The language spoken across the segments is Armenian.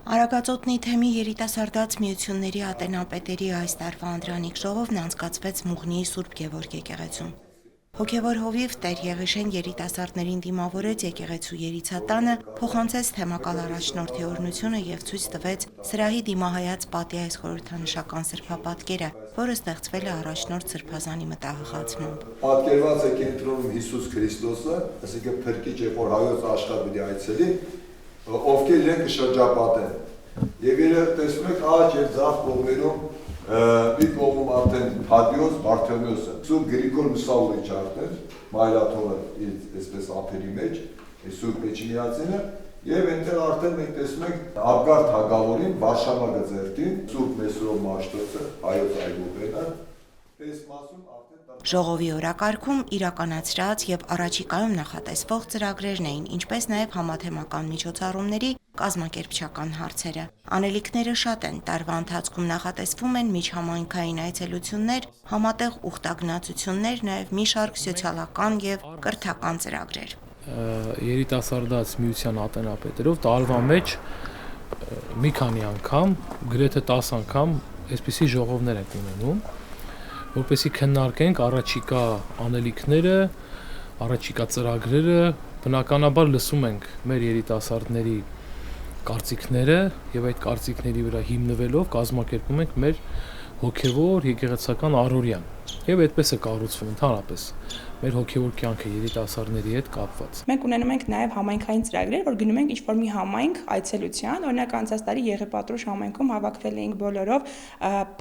Արագածոտնի թեմի երիտասարդաց միությունների ատենապետերի այս տարվա անդրանիկ ժողովն անցկացվեց Մուղնիի Սուրբ Գևորգ եկեղեցում։ Հոգևոր հովիվ Տեր Եղիշեն երիտասարդներին դիմավորեց եկեղեցու երիցատանը, փոխանցեց թեմակալ առաջնորդի օրհնությունը եւ ցույց տվեց սրահի դիմահայաց պատի այս խորհրդանշական սրբապատկերը, որը ստեղծվել է առաջնորդ Սրբազանի մտահղացմամբ։ Պատկերված է կենտրոնում Հիսուս Քրիստոսը, այսինքն փրկիչ է, որ հայոց աշխարհ պիտի այցելի, ովքեր իրենք կշրջապատեն։ Եվ տեսնում եք աջ եւ ձախ կողմերում մի կողմում արդեն Թադեոս Բարթեմեոսը, Սուրբ Գրիգոր Մուսավորիչ արդեն, մայրաթողը այսպես ափերի մեջ, Սուրբ Էջմիածինը, եւ այնտեղ արդեն մենք տեսնում ենք Աբգարդ Հագավորին, Վարշավա գծերտին, Սուրբ Մեսրոպ Մաշտոցը, հայոց այգուբենը, այս մասում արդեն Ժողովի օրակարգում իրականացրած եւ առաջիկայում նախատեսվող ծրագրերն էին, ինչպես նաեւ համաթեմական միջոցառումների կազմակերպչական հարցերը։ Անելիքները շատ են, տարվա ընթացքում նախատեսվում են միջհամայնքային այցելություններ, համատեղ ուխտագնացություններ, նաեւ մի շարք սոցիալական եւ կրթական ծրագրեր։ Երիտասարդաց միության ատենապետերով տարվա մեջ մի քանի անգամ, գրեթե 10 անգամ այսպիսի ժողովներ ենք ունենում, որպեսզի քննարկենք առաջիկա անելիքները, առաջիկա ծրագրերը, բնականաբար լսում ենք մեր երիտասարդների կարծիքները եւ այդ կարծիքների վրա հիմնվելով կազմակերպում ենք մեր հոգեվոր եկեղեցական առօրյան եւ այդպես է կառուցվում ընդհանրապես մեր հոգեվոր կյանքը երիտասարդների հետ կապված։ Մենք ունենում ենք նաեւ համայնքային ծրագրեր, որ գնում ենք ինչ-որ մի համայնք այցելության, օրինակ անցած տարի Եղեպատրուշ համայնքում հավաքվել էինք բոլորով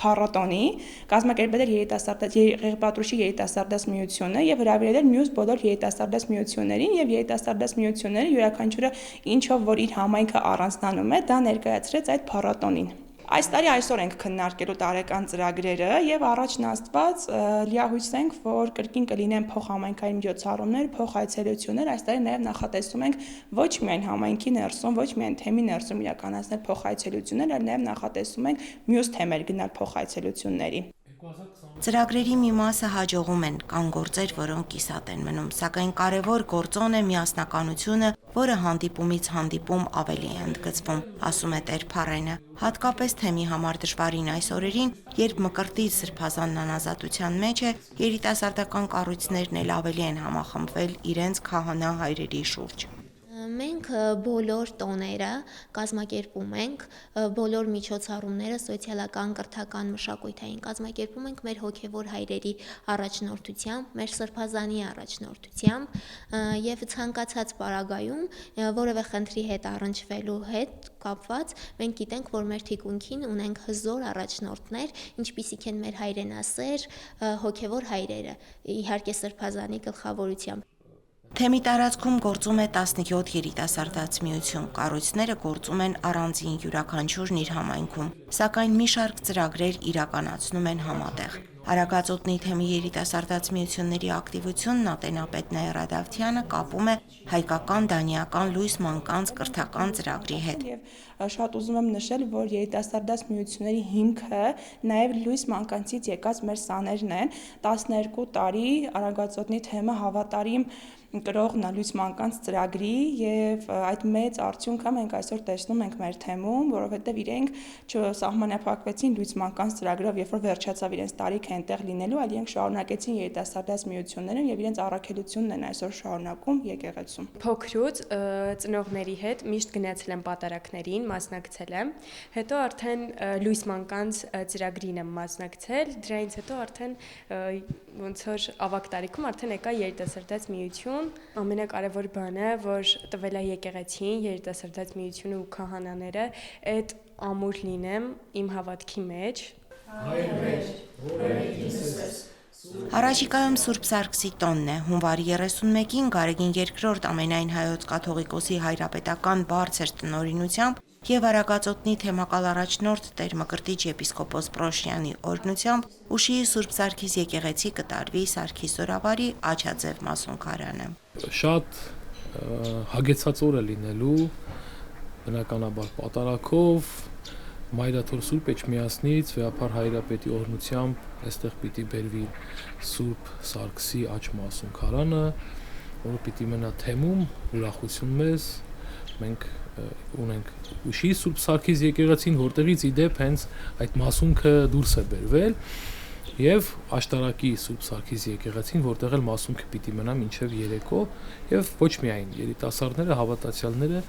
փառատոնի, կազմակերպել էր Եղեպատրուշի երիտասարդաց միությունը եւ հրավիրել էր մյուս բոլոր երիտասարդաց միություններին եւ երիտասարդաց միությունները յուրաքանչյուրը ինչով որ իր համայնքը առանձնանում է, դա ներկայացրեց այդ փառատոնին։ Այս տարի այսօր ենք քննարկելու տարեկան ծրագրերը եւ առաջն աստված լիահույս ենք, որ կրկին կլինեն փոխհամայնքային միջոցառումներ, փոխայցելություններ, այս տարի նաեւ նախատեսում ենք ոչ միայն համայնքի ներսում, ոչ միայն թեմի ներսում իրականացնել փոխայցելություններ, այլ նաեւ նախատեսում ենք մյուս թեմեր գնալ փոխայցելությունների։ Ծրագրերի մի մասը հաջողում են, կան գործեր, որոնք կիսատ են մնում, սակայն կարևոր գործոն է միասնականությունը, որը հանդիպումից հանդիպում ավելի է ընդգծվում, ասում է Տեր Փարենը։ Հատկապես թեմի համար դժվարին այս օրերին, երբ Մկրտիչ Սրբազանն անազատության մեջ է, երիտասարդական կառույցներն էլ ավելի են համախմբվել իրենց քահանա հայրերի շուրջ։ Մենք բոլոր տոները կազմակերպում ենք, բոլոր միջոցառումները սոցիալական, կրթական, մշակութային կազմակերպում ենք մեր հոգևոր հայրերի առաջնորդությամբ, մեր Սրբազանի առաջնորդությամբ եւ ցանկացած պարագայում որևէ խնդրի հետ առնչվելու հետ կապված մենք գիտենք, որ մեր թիկունքին ունենք հզոր առաջնորդներ, ինչպիսիք են մեր հայրենասեր հոգևոր հայրերը, իհարկե Սրբազանի գլխավորությամբ։ Թեմի տարածքում գործում է 17 երիտասարդաց միություն, կառույցները գործում են առանձին յուրաքանչյուրն իր համայնքում, սակայն մի շարք ծրագրեր իրականացնում են համատեղ։ Արագածոտնի թեմի երիտասարդաց միությունների ակտիվությունն ատենապետ Նաիրա Դավթյանը կապում է հայկական դանիական լույս մանկանց կրթական ծրագրի հետ։ Եվ շատ ուզում եմ նշել, որ երիտասարդաց միությունների հիմքը նաև լույս մանկանցից եկած մեր սաներն են, 12 տարի Արագածոտնի թեմը հավատարիմ կրողն է լույս մանկանց ծրագրի եւ այդ մեծ արդյունքը մենք այսօր տեսնում ենք մեր թեմում, որովհետեւ իրենք չսահմանափակվեցին լույս մանկանց ծրագրով, երբ որ վերջացավ իրենց տարիքը այնտեղ լինելու, այլ իրենք շարունակեցին երիտասարդաց միությունները եւ իրենց առաքելությունն են այսօր շարունակում եկեղեցում։ Փոքրուց ծնողների հետ միշտ գնացել եմ պատարակներին, մասնակցել եմ, հետո արդեն լույս մանկանց ծրագրին եմ մասնակցել, դրանից հետո արդեն ոնց որ ավագ տարիքում արդեն եկա երիտասարդաց միություն։ Ամենակարևոր բանը, որ տվել է եկեղեցին, երիտասարդաց միությունը ու քահանաները, այդ ամուր լինեմ իմ հավատքի մեջ։ Առաջիկայում Սուրբ Սարգսի տոնն է, հունվարի 31-ին Գարեգին II ամենայն հայոց կաթողիկոսի հայրապետական բարձր տնօրինությամբ եւ Արագածոտնի թեմակալ առաջնորդ Տեր Մկրտիչ եպիսկոպոս Պրոշյանի օրհնությամբ Ուշիի Սուրբ Սարգիս եկեղեցի կտարվի Սարգիս Զորավարի Աչաձև մասոնքարանը։ Շատ հագեցած օր է լինելու, բնականաբար պատարակով, Մայրաթոր Սուրբ Էջմիածնից Վեհափար հայրապետի օրհնությամբ այստեղ պիտի բերվի Սուրբ Սարգսի աջ մասոնքարանը, որը պիտի մնա թեմում ուրախություն մեզ, մենք ունենք Ուշի Սուրբ Սարգիս եկեղեցին, որտեղից ի դեպ հենց այդ մասունքը դուրս է բերվել, եւ Աշտարակի Սուրբ Սարգիս եկեղեցին, որտեղ էլ մասունքը պիտի մնա մինչև երեկո, եւ ոչ միայն երիտասարդները, հավատացյալները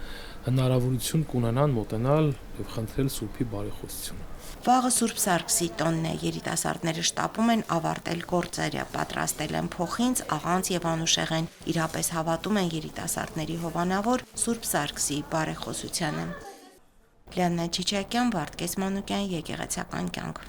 հնարավորություն կունենան մոտենալ եւ խնդրել Սուրբի բարեխոսությունը։ Վաղը Սուրբ Սարգսի տոնն է, երիտասարդները շտապում են ավարտել գործերը, պատրաստել են փոխինձ, աղանց եւ անուշեղեն, իրապես հավատում են երիտասարդների հովանավոր Սուրբ Սարգսի բարեխոսությանը։ Լիաննա Չիչակյան, Վարդգես Մանուկյան, Եկեղեցական կյանք։